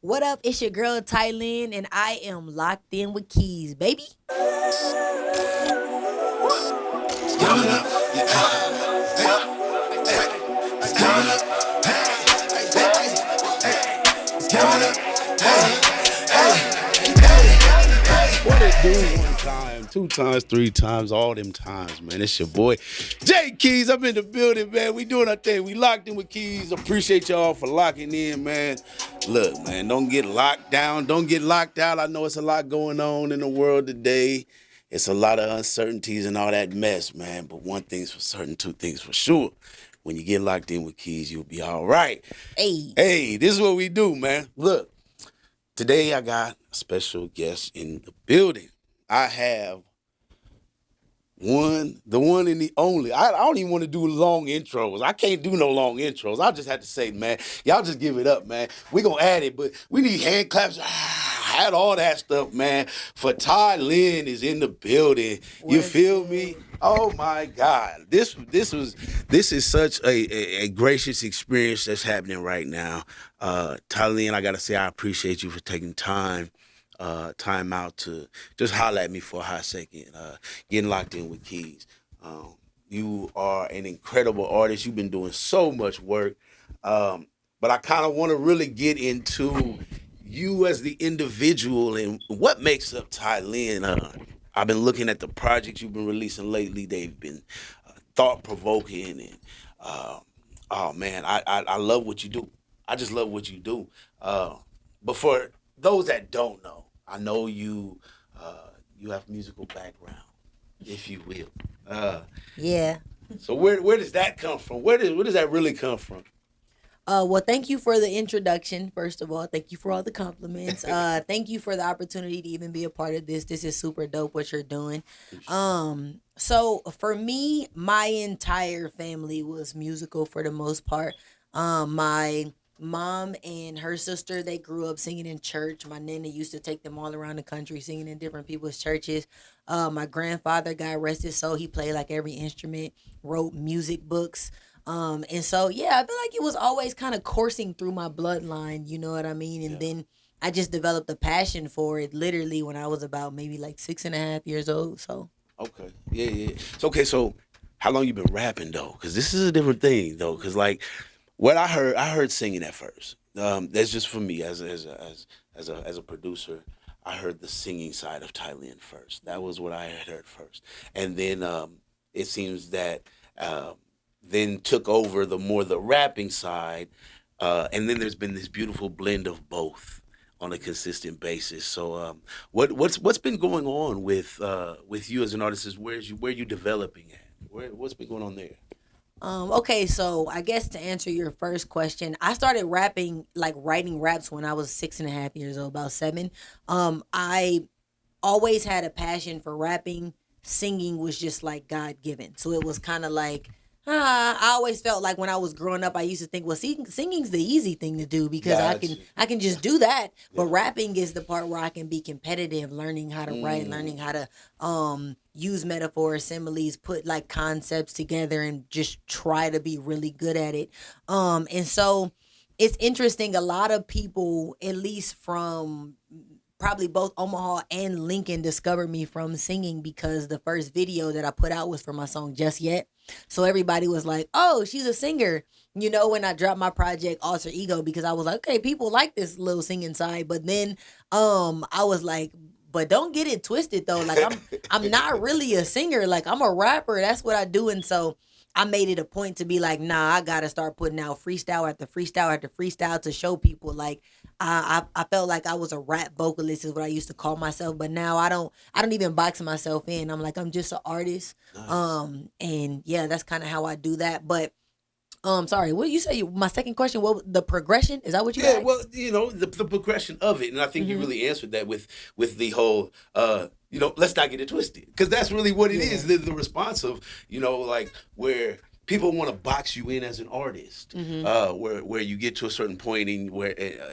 What up? It's your girl Tylynn, and I am locked in with keys, baby. What it do one time, two times, three times, all them times, man. It's your boy, Jay Keys. I'm in the building, man. We doing our thing. We locked in with Keys. Appreciate y'all for locking in, man. Look, man, don't get locked down. Don't get locked out. I know it's a lot going on in the world today. It's a lot of uncertainties and all that mess, man. But one thing's for certain, two things for sure. When you get locked in with Keys, you'll be all right. Hey, Hey, this is what we do, man. Look. Today I got a special guest in the building. I have the one and the only. I don't even want to do long intros. I can't do no long intros. I just have to say, man, y'all just give it up, man. We gonna add it, but we need hand claps. Had all that stuff, man. For Tylynn is in the building. You feel me? Oh my God. This is such a gracious experience that's happening right now. Tylynn, I gotta say I appreciate you for taking time out to just holler at me for a hot second, getting locked in with Keys. You are an incredible artist. You've been doing so much work. But I kind of want to really get into you as the individual and what makes up Tylynn. I've been looking at the projects you've been releasing lately. They've been thought provoking and oh man, I love what you do. I just love what you do. But for those that don't know, I know you have musical background, if you will. yeah. So where does that come from? Where does that really come from? Well, thank you for the introduction. First of all, thank you for all the compliments. Thank you for the opportunity to even be a part of this. This is super dope what you're doing. So for me, my entire family was musical for the most part. My mom and her sister, they grew up singing in church. My nana used to take them all around the country singing in different people's churches. My grandfather, God rest his soul, he played like every instrument, wrote music books. And so yeah, I feel like it was always kind of coursing through my bloodline, you know what I mean? And Yeah. then I just developed a passion for it literally when I was about maybe like 6.5 years old. So Okay. Yeah, yeah. So how long you been rapping though? Because this is a different thing though. Because like what I heard singing at first. That's just for me as a producer. I heard the singing side of Tylynn first. That was what I had heard first, and then it seems that um, then took over the rapping side, and then there's been this beautiful blend of both on a consistent basis. So, what's been going on with you as an artist? Is where you developing at? What's been going on there? okay, so I guess to answer your first question, I started rapping, like writing raps when I was 6.5 years old, about seven. I always had a passion for rapping. Singing was just like God given. So it was kind of like, I always felt like when I was growing up, I used to think, well, singing's the easy thing to do because I can Gotcha. I can just do that. But Yeah. rapping is the part where I can be competitive, learning how to write, Mm, learning how to use metaphors, similes, put like concepts together, and just try to be really good at it. And so it's interesting. A lot of people, at least from probably both Omaha and Lincoln, discovered me from singing because the first video that I put out was for my song Just Yet. So everybody was like, "Oh, she's a singer." You know, when I dropped my project Alter Ego, because I was like, "Okay, people like this little singing side." But then I was like, "But don't get it twisted though. Like I'm not really a singer. Like I'm a rapper. That's what I do." And so I made it a point to be like, "Nah, I got to start putting out freestyle after freestyle after freestyle to show people like I felt like I was a rap vocalist is what I used to call myself, but now I don't even box myself in. I'm like I'm just an artist. nice. And yeah, that's kind of how I do that. But sorry, what you say? My second question, what the progression? Is that what you Yeah, well, asked? the progression of it, and I think you Mm-hmm. really answered that with the whole, let's not get it twisted, because that's really what it Yeah. is. The response of, like where people want to box you in as an artist, Mm-hmm. where you get to a certain point in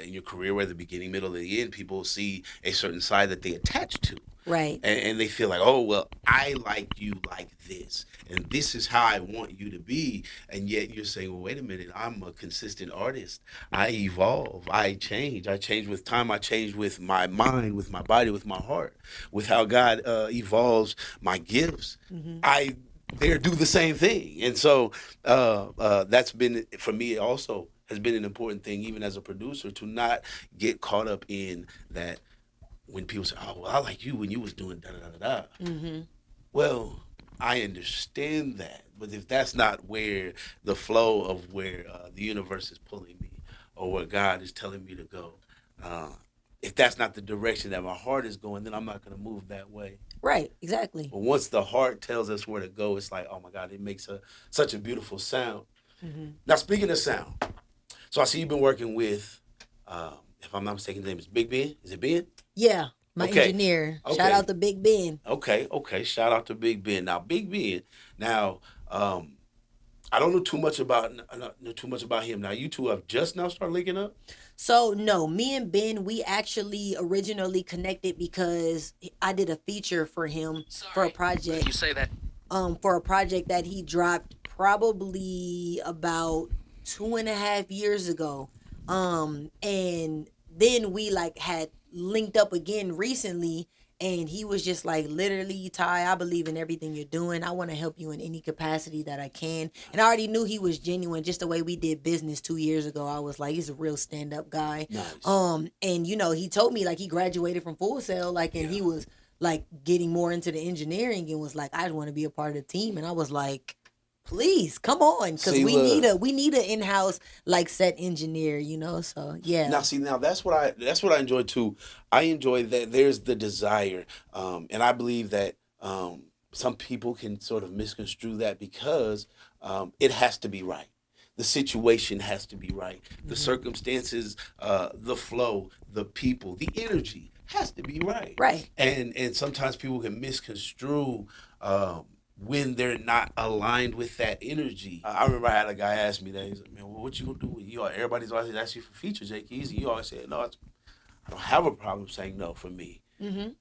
your career, where the beginning, middle, and the end, people see a certain side that they attach to, Right. and they feel like, oh well, I like you like this, and this is how I want you to be, and yet you're saying, well, wait a minute, I'm a consistent artist. I evolve, I change with time, I change with my mind, with my body, with my heart, with how God evolves my gifts. Mm-hmm. I there do the same thing, and so that's been for me also has been an important thing, even as a producer, to not get caught up in that when people say, "Oh, well, I like you when you was doing da da da da da." Mm-hmm. Well, I understand that, but if that's not where the flow of where the universe is pulling me, or where God is telling me to go, uh, if that's not the direction that my heart is going, then I'm not going to move that way. Right. Exactly. But once the heart tells us where to go, it's like, oh my God, it makes such a beautiful sound. Mm-hmm. Now, speaking of sound, so I see you've been working with, if I'm not mistaken, his name is Big Ben. Is it Ben? Yeah. My Okay. engineer. Shout Okay. out to Big Ben. Okay. Shout out to Big Ben. Now, Big Ben. Now, I don't know too much about know too much about him. Now, you two have just now started linking up. So no, me and Ben, we actually originally connected because I did a feature for him for a project. You say that. For a project that he dropped probably about 2.5 years ago. And then we like had linked up again recently, and he was just like, literally, Ty, I believe in everything you're doing. I want to help you in any capacity that I can. And I already knew he was genuine, just the way we did business 2 years ago. I was like, he's a real stand up guy. Nice. And he told me like he graduated from Full Sail, like, and he was like getting more into the engineering and was like, I want to be a part of the team. And I was like, please come on, because See, we need an in-house like set engineer, so yeah. Now, see, now that's what I enjoy too. I enjoy that there's the desire, and I believe that some people can sort of misconstrue that because it has to be right. The situation has to be right. The circumstances, the flow, the people, the energy has to be right. Right. And sometimes people can misconstrue. When they're not aligned with that energy. I remember I had a guy ask me that. He's like, man, well, what you gonna do? Everybody's always asking you for features, Jake Easy. You always say, no, I don't have a problem saying no for me. Mm-hmm.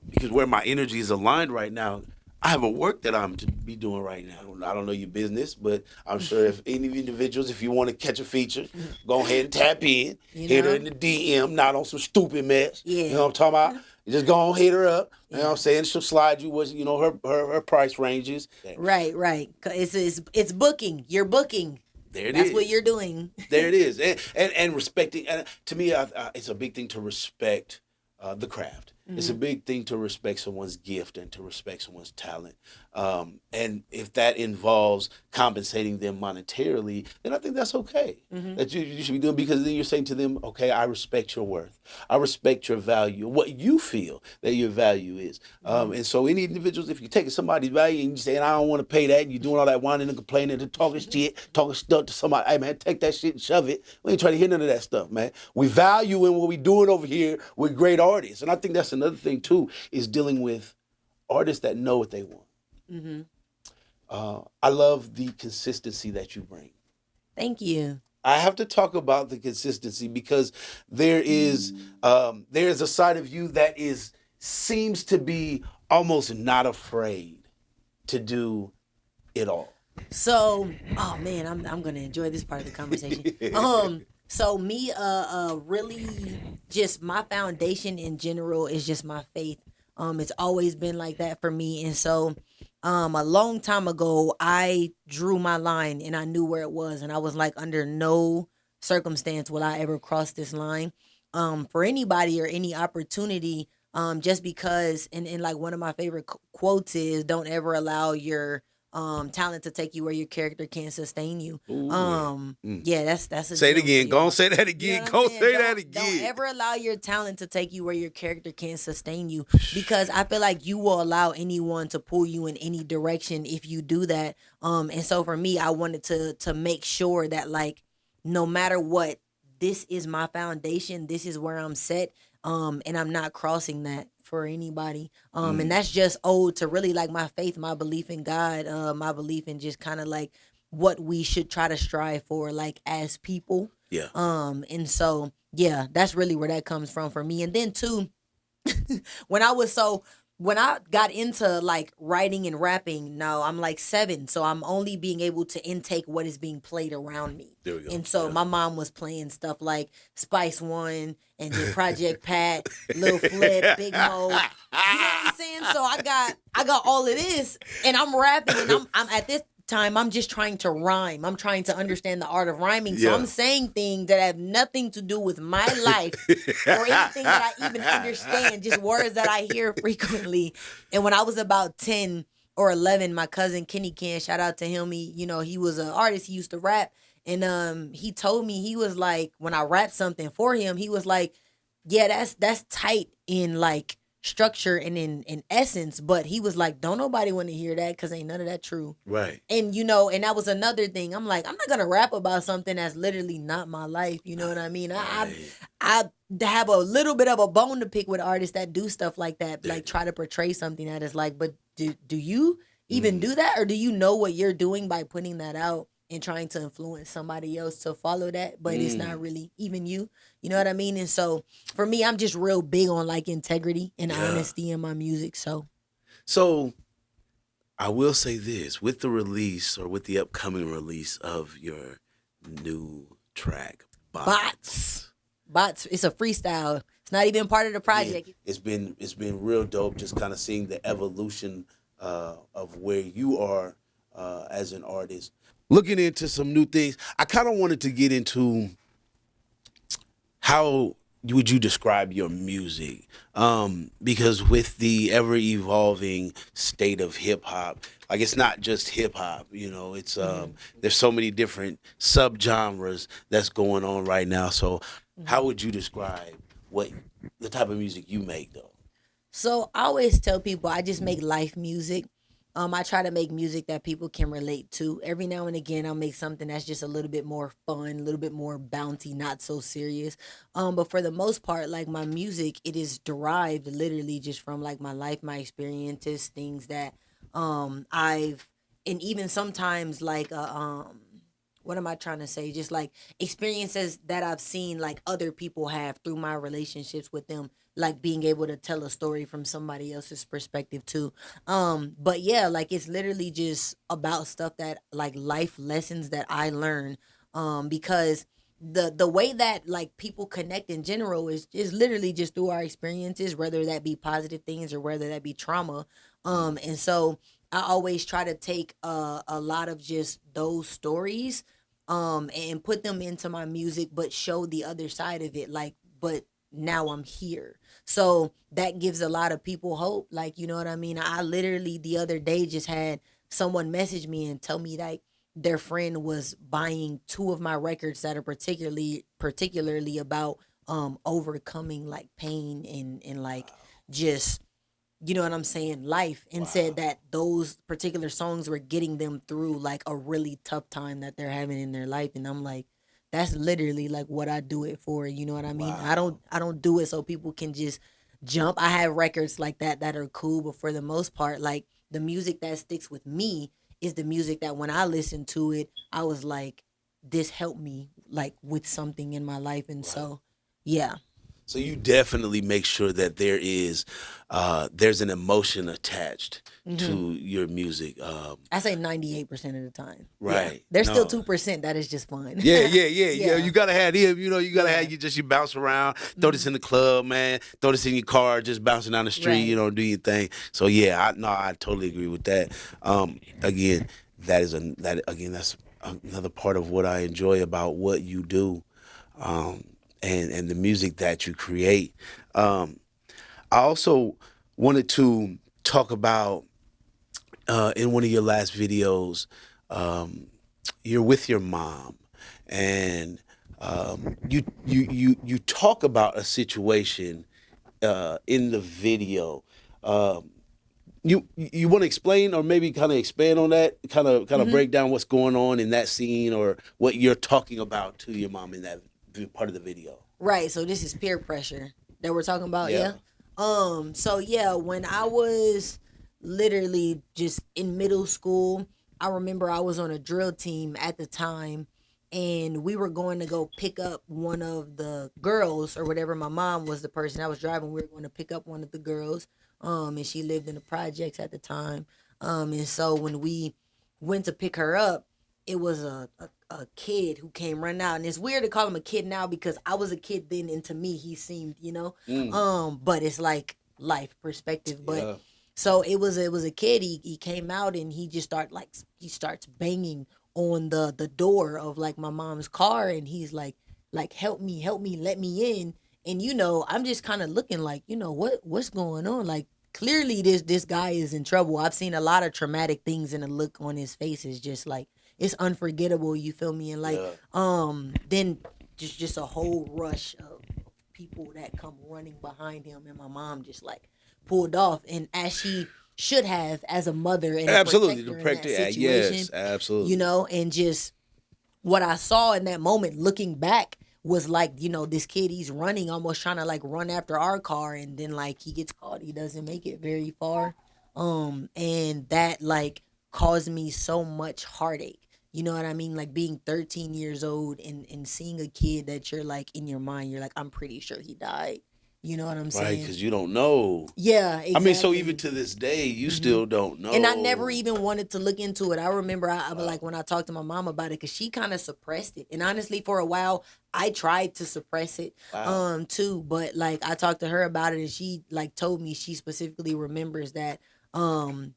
Because where my energy is aligned right now, I have a work that I'm to be doing right now. I don't know your business, but I'm sure if any individuals, if you want to catch a feature, go ahead and tap in, hit her in the DM, not on some stupid mess. Yeah. You know what I'm talking about? You just go on, hit her up. You know what I'm saying? She'll slide you with, her price ranges. Right. It's booking. You're booking. There it That's is. what you're doing. There it is. And respecting, and to me, it's a big thing to respect the craft. It's a big thing to respect someone's gift and to respect someone's talent. And if that involves compensating them monetarily, then I think that's okay. That you should be doing, because then you're saying to them, okay, I respect your worth. I respect your value, what you feel that your value is. And so any individuals, if you're taking somebody's value and you're saying, I don't want to pay that, and you're doing all that whining and complaining and talking shit, talking stuff to somebody, hey man, take that shit and shove it. We ain't trying to hear none of that stuff, man. We value in what we're doing over here with great artists. And I think that's another thing too, is dealing with artists that know what they want. I love the consistency that you bring. Thank you. I have to talk about the consistency because there's a side of you that seems to be almost not afraid to do it all. So, oh man, I'm gonna enjoy this part of the conversation. So me, really, just my foundation in general is just my faith. It's always been like that for me, and so, a long time ago, I drew my line and I knew where it was, and I was like, under no circumstance will I ever cross this line. For anybody or any opportunity, just because, and like one of my favorite quotes is, "Don't ever allow your talent to take you where your character can't sustain you." Ooh, Yeah, that's a Say it gem for again. Go y'all. on, say that You know again. what Go I'm say saying? that Don't again. ever allow your talent to take you where your character can't sustain you, because I feel like you will allow anyone to pull you in any direction if you do that. And so for me, I wanted to make sure that, like, no matter what, this is my foundation. This is where I'm set. And I'm not crossing that for anybody. And that's just owed to really like my faith, my belief in God, my belief in just kind of like what we should try to strive for, like as people. Yeah. And so yeah, that's really where that comes from for me. And then too, when I was so when I got into like writing and rapping, now I'm like 7, so I'm only being able to intake what is being played around me. There we go. And so Yeah. my mom was playing stuff like Spice One and then Project Pat, Lil Flip, Big Mo. You know what I'm saying? So I got all of this, and I'm rapping, and I'm at this time I'm just trying to rhyme. I'm trying to understand the art of rhyming. So Yeah. I'm saying things that have nothing to do with my life or anything that I even understand, just words that I hear frequently. And when I was about 10 or 11, my cousin Kenny Can, shout out to him, he was an artist, he used to rap. And he told me, he was like, when I rapped something for him, he was like, yeah, that's tight in like structure and in essence, but he was like, don't nobody want to hear that because ain't none of that true. Right. And and that was another thing. I'm like, I'm not gonna rap about something that's literally not my life. You know what I mean? Right. I have a little bit of a bone to pick with artists that do stuff like that, like try to portray something that is like, but do you even do that, or do you know what you're doing by putting that out and trying to influence somebody else to follow that, but it's not really even you. You know what I mean? And so for me, I'm just real big on like integrity and honesty in my music. So I will say this, with the release or with the upcoming release of your new track, Bots. It's a freestyle. It's not even part of the project. Yeah, it's been real dope just kind of seeing the evolution of where you are as an artist. Looking into some new things, I kind of wanted to get into how would you describe your music? Because with the ever evolving state of hip hop, like it's not just hip hop, it's there's so many different subgenres that's going on right now. So how would you describe what the type of music you make though? So I always tell people I just make life music. I try to make music that people can relate to. Every now and again, I'll make something that's just a little bit more fun, a little bit more bounty, not so serious. But for the most part, like my music, it is derived literally just from like my life, my experiences, things that I've, and even sometimes like what am I trying to say? Just like experiences that I've seen like other people have through my relationships with them, like being able to tell a story from somebody else's perspective too. But yeah, like it's literally just about stuff that like life lessons that I learn. Because the way that like people connect in general is literally just through our experiences, whether that be positive things or whether that be trauma. And so I always try to take a lot of just those stories and put them into my music, but show the other side of it. Like, but now I'm here. So that gives a lot of people hope. Like, you know what I mean? I literally the other day just had someone message me and tell me like their friend was buying 2 of my records that are particularly about overcoming like pain and like just, you know what I'm saying, life, and said that those particular songs were getting them through like a really tough time that they're having in their life. And I'm like, that's literally like what I do it for. You know what I mean? I don't do it so people can just jump. I have records like that are cool, but for the most part, like the music that sticks with me is the music that when I listened to it, I was like, this helped me like with something in my life. And so yeah. So you definitely make sure that there's an emotion attached to your music. I say 98% of the time. Right. Yeah. There's still No. 2% that is just fun. Yeah. Yeah. You gotta have him. You gotta have you bounce around, throw this in the club, man. Throw this in your car, just bouncing down the street. Right. Do your thing. So yeah, I totally agree with that. Again, that's another part of what I enjoy about what you do. And the music that you create. I also wanted to talk about in one of your last videos, you're with your mom, and you talk about a situation in the video. You want to explain or maybe kind of expand on that, kind of break down what's going on in that scene or what you're talking about to your mom in that part of the video. Right. So this is peer pressure that we're talking about. Yeah. So yeah, when I was literally just in middle school, I remember I was on a drill team at the time, and we were going to go pick up one of the girls or whatever. My mom was the person I was driving. We were going to pick up one of the girls, and she lived in the projects at the time. And so when we went to pick her up, it was a kid who came running out, and it's weird to call him a kid now because I was a kid then, and to me he seemed, Mm. but it's like life perspective. But Yeah. so it was a kid. He came out and he just he starts banging on the door of like my mom's car, and he's like help me, let me in. And I'm just kind of looking like, what's going on? Like clearly this guy is in trouble. I've seen a lot of traumatic things, and the look on his face is just like it's unforgettable. You feel me? And like Yeah. then just a whole rush of people that come running behind him, and my mom just like pulled off, and as she should have as a mother and a Absolutely. The protector in that practice. situation, Yes. Absolutely. and just what I saw in that moment looking back was like, this kid, he's running, almost trying to like run after our car, and then like he gets caught. He doesn't make it very far. And that like caused me so much heartache. You know what I mean? Like being 13 years old and seeing a kid that you're like in your mind, you're like, I'm pretty sure he died. You know what I'm Right, saying? because you don't know. Yeah, I mean, so even exactly. to this day, you hmm still don't And I never know. even wanted to look into it. I remember I Wow. like when I talked to my mom about it, because she kind of suppressed it. And honestly, for a while, I tried to suppress it Wow. too. But like I talked to her about it, and she like told me she specifically remembers that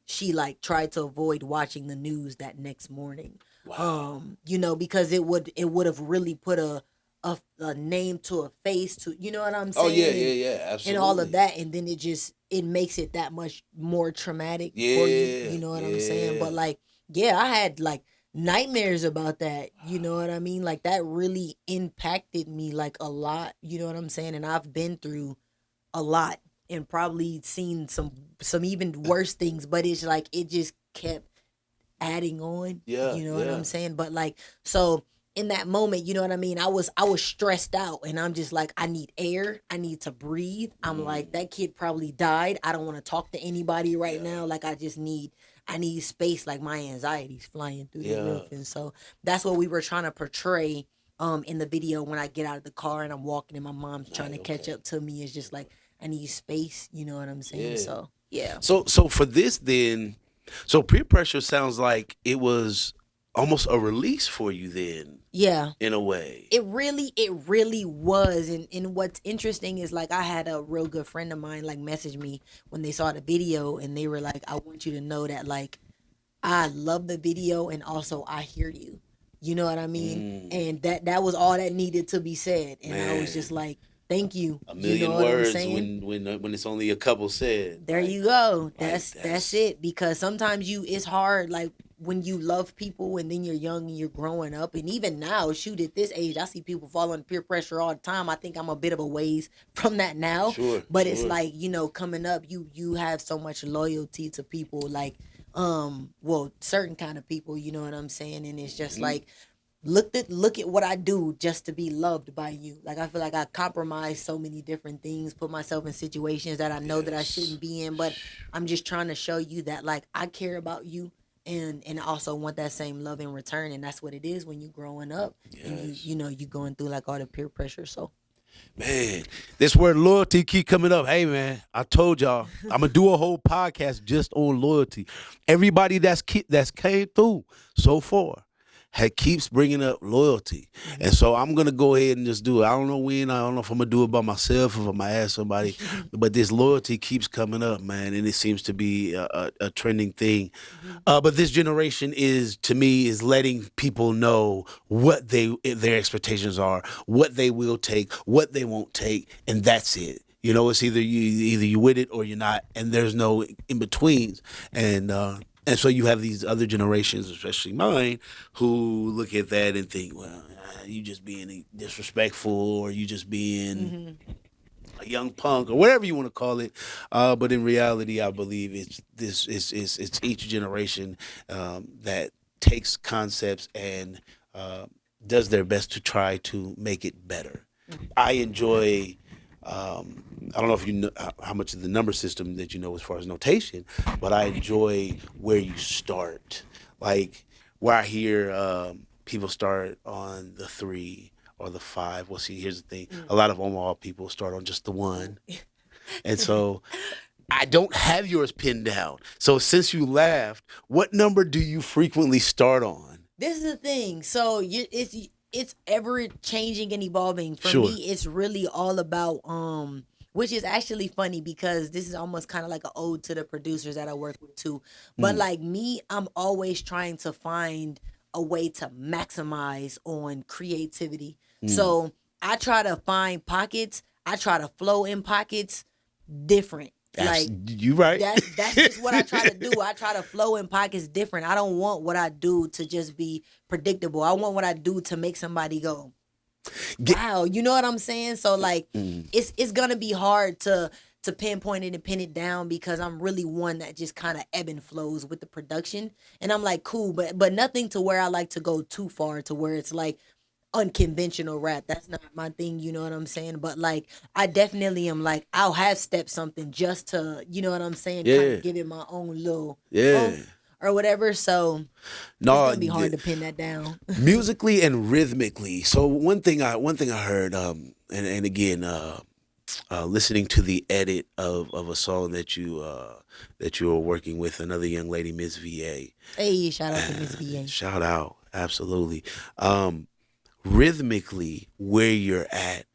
she like tried to avoid watching the news that next morning. Wow. Because it would have really put a name to a face to, you know what I'm Oh yeah, saying? yeah, And yeah. all of Absolutely. that, and then it makes it that much more traumatic for you, Yeah, you know what I'm saying? yeah. But like, yeah, I had like nightmares about that, you know what I mean? Like that really impacted me like a lot, you know what I'm saying? And I've been through a lot and probably seen some even worse things, but it's like it just kept adding on, Yeah, you know what yeah. I'm saying? But like, so in that moment, you know what I mean? I was stressed out, and I'm just like, I need air, I need to breathe. I'm like, Mm, that kid probably died. I don't want to talk to anybody right yeah, now. Like I need space. Like my anxiety's flying through the yeah. roof. And so that's what we were trying to portray in the video. When I get out of the car and I'm walking and my mom's trying Nice. to catch Okay. up to me, it's just like I need space, you know what I'm saying? Yeah. So yeah. So for this then, so peer pressure sounds like it was almost a release for you then, Yeah. in a way. It really was. And what's interesting is like I had a real good friend of mine like message me when they saw the video, and they were like, I want you to know that like I love the video, and also I hear you. You know what I mean? Mm, And that was all that needed to be said. And I was just man, like, thank you. a You know million what I'm words saying? when it's only a couple said. There you go. Like That's that's it. Because sometimes it's hard, like when you love people and then you're young and you're growing up, and even now, shoot, at this age, I see people fall under peer pressure all the time. I think I'm a bit of a ways from that now, sure, but it's sure. like, coming up, you have so much loyalty to people, like well, certain kind of people, you know what I'm saying? And it's just Mhm. like, look at what I do just to be loved by you. Like I feel like I compromise so many different things, put myself in situations that I know that I Yes. shouldn't be in, but I'm just trying to show you that like I care about you, and also want that same love in return. And that's what it is when you growing up and you Yes. you know you going through like all the peer pressure. So Man, this word loyalty keep coming up. Hey man, I told y'all I'm gonna do a whole podcast just on loyalty. Everybody that's came through so far keeps bringing up loyalty, and mhm. so I'm gonna go ahead and just do it. I don't know when. I don't know if I'm gonna do it by myself or if I'm gonna ask somebody, but this loyalty keeps coming up, man, and it seems to be a trending thing. Mhm. But this generation is, to me, is letting people know what their expectations are, what they will take, what they won't take, and that's it. You know, it's either you with it or you're not, and there's no in betweens. And so you have these other generations, especially mine, who look at that and think, well, you just being disrespectful, or you just being Mhm. a young punk, or whatever you want to call it. But in reality, I believe it's each generation that takes concepts and uh, does their best to try to make it better. Mhm. I enjoy. I don't know if you know how much of the number system that you know as far as notation, but I enjoy where you start. Like where I hear people start on the 3 or the 5. Well, see, here's the thing: Mm. a lot of Omaha people start on just the 1, and so I don't have yours pinned down. So since you laughed, what number do you frequently start on? This is the thing. So it's ever changing and evolving. For Sure. me, it's really all about which is actually funny because this is almost kind of like an ode to the producers that I work with too. But Mm, like me, I'm always trying to find a way to maximize on creativity. mm. So I try to find pockets. I try to flow in pockets different. Like You right. that's just what I try to do. I try to flow in pockets different. I don't want what I do to just be predictable. I want what I do to make somebody go, Get, wow, you know what I'm saying? So like mm. it's gonna be hard to pinpoint it and pin it down because I'm really one that just kind of ebb and flows with the production. And I'm like, cool, but nothing to where I like to go too far to where it's like unconventional rap. That's not my thing, you know what I'm saying? But like I definitely am like I'll have step something just to, you know what I'm saying, kind Yeah. of give it my own little Yeah. or whatever. So it's No, gonna be hard to pin that down. musically and rhythmically. So one thing I heard, and again, listening to the edit of a song that you were working with another young lady, Miss VA. Hey, shout out to Miss VA. Shout out, absolutely. Rhythmically, where you're at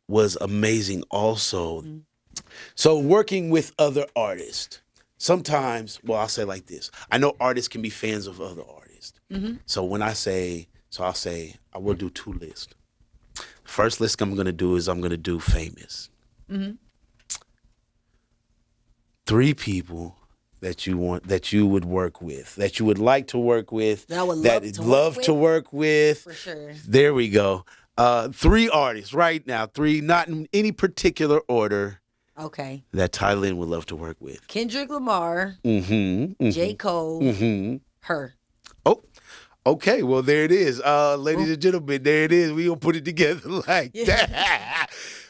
was amazing. Also, Mhm. so working with other artists. Sometimes, well, I'll say like this. I know artists can be fans of other artists. Mhm. So when I say, so I'll say, I will do 2 lists. First list I'm gonna do is I'm gonna do famous. Mhm. 3 people that you would work with, that you would like to work with, That I would that love to work love to with work with. for sure. There we go. 3 artists right now, 3, not in any particular order, Okay. that Tylynn would love to work with. Kendrick Lamar, Mm-hmm. J. Mm-hmm. Cole, Mm-hmm. her. Oh, okay. Well, there it is. Ladies Boom. and gentlemen, there it is. We gonna put it together like Yeah. that.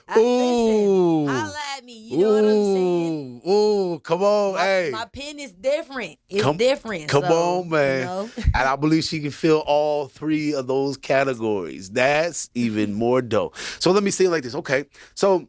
Listen, Ooh. holla at me. You know what I'm saying? Ooh, come on, My hey. pen is different. It's Come different. come So, on, you man. know. And I believe she can fill all 3 of those categories. That's even more dope. So let me say it like this. Okay. So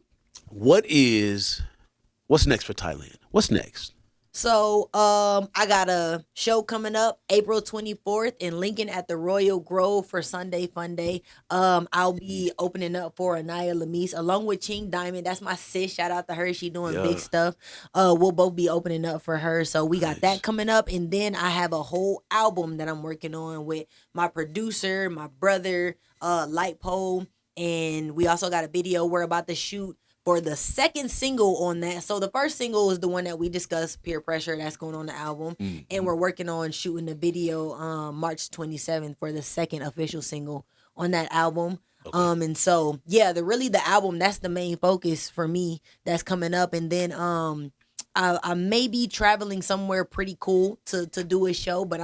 what's next for Thailand? What's next? So, I got a show coming up April 24th in Lincoln at the Royal Grove for Sunday Fun Day. I'll be opening up for Anaya Lamise along with Ching Diamond. That's my sis. Shout out to her. She doing big Yeah. stuff. We'll both be opening up for her. So we got that Nice. coming up. And then I have a whole album that I'm working on with my producer, my brother, Light Pole. And we also got a video we're about to shoot for the second single on that. So the first single is the one that we discussed, Peer Pressure, that's going on the album. And Mm-hmm. we're working on shooting the video March 27th for the second official single on that album. Okay. And so yeah, the album, that's the main focus for me that's coming up. And then I may be traveling somewhere pretty cool to do a show, but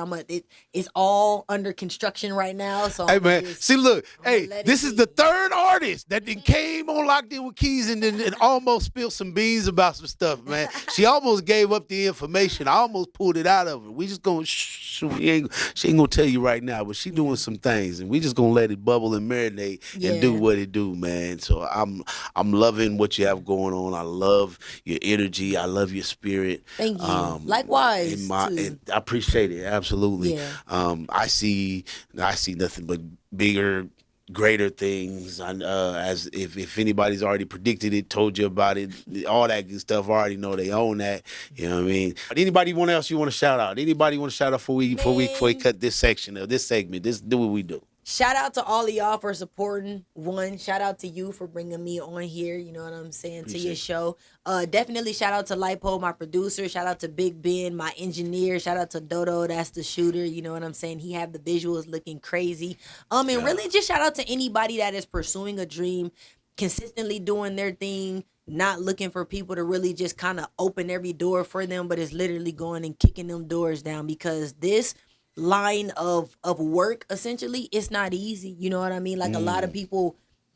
it's all under construction right now. So Hey I'm man, just see, look, I'm gonna hey, let it this is the be. 3rd artist that then came on Locked In with Keys and almost spilled some beans about some stuff, man. She almost gave up the information. I almost pulled it out of her. We just gonna she ain't gonna tell you right now, but she doing some things, and we just gonna let it bubble and marinate and do Yeah. what it do, man. So I'm loving what you have going on. I love your energy. I love your spirit. Thank you. And Likewise too. I appreciate it absolutely. Yeah. I see nothing but bigger, greater things. As if anybody's already predicted it, told you about it, all that good stuff. I already know they own that. You know what I mean? Anybody else you want to shout out? Anybody want to shout out before we Man, cut this section of this segment? This do what we do. shout out to all of y'all for supporting. One, shout out to you for bringing me on here. You know what I'm saying, to your Appreciate show. Definitely shout out to Lipo, my producer. Shout out to Big Ben, my engineer. Shout out to Dodo, that's the shooter. You know what I'm saying. He have the visuals looking crazy. And Yeah. really just shout out to anybody that is pursuing a dream, consistently doing their thing. Not looking for people to really just kind of open every door for them, but is literally going and kicking them doors down because this line of work essentially it's not easy, you know what I mean, like a lot of Mm. people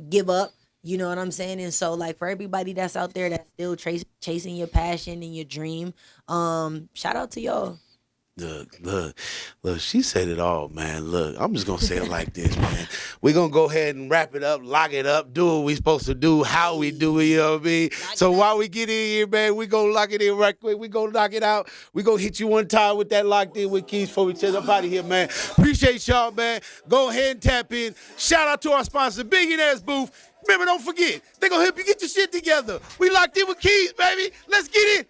give up, you know what I'm saying. And so like for everybody that's out there that's still chasing your passion and your dream, shout out to y'all. Look, she said it all, man. Look, I'm just gonna say it like this, man. We're gonna go ahead and wrap it up, lock it up, do what we supposed to do, how we do it, you know what I mean? So while we get in here, man, we gonna lock it in right quick. We gonna knock it out. We gonna hit you one time with that locked in with keys before we take up out of here, man. Appreciate y'all, man. Go ahead and tap in. Shout out to our sponsor, Billionaires Booth. Remember, don't forget, they gonna help you get your shit together. We locked in with keys, baby. Let's get it.